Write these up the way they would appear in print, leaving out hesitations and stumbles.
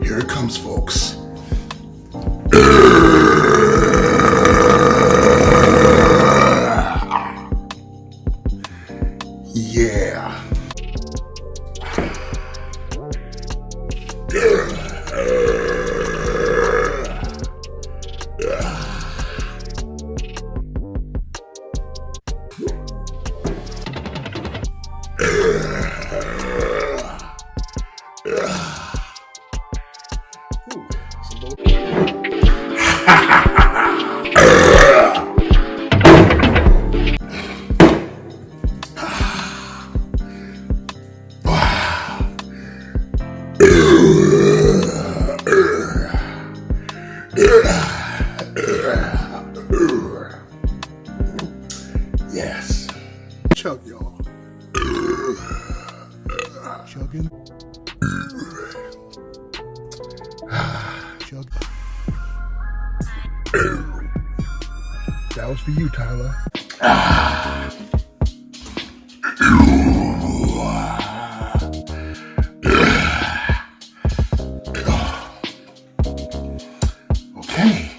Here it comes, folks. Yeah. Yes. Chug, y'all. Chugging. Chug. That was for you, Tyler. Okay.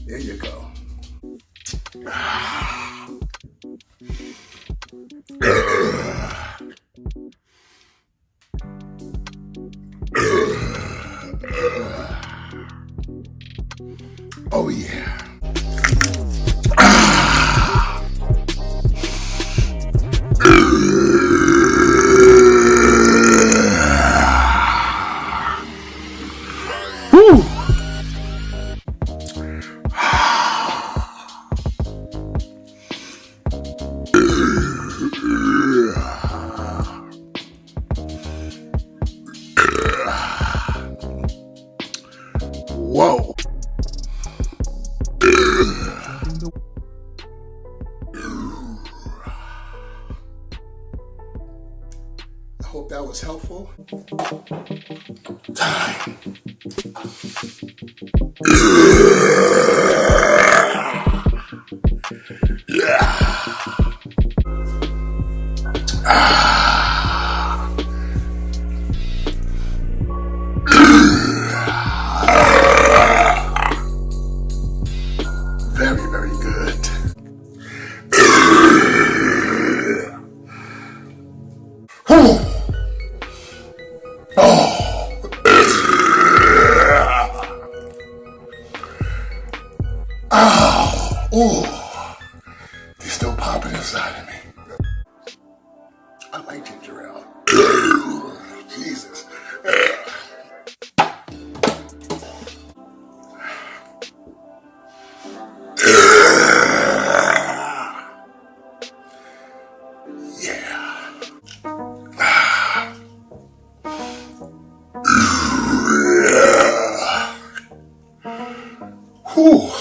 There you go. Oh yeah. Woo! Whoa. I hope that was helpful. Time. Yeah. Very, very good. Oh. Oh. It's still popping inside of me. I like ginger ale. Jesus. Yeah. Whew.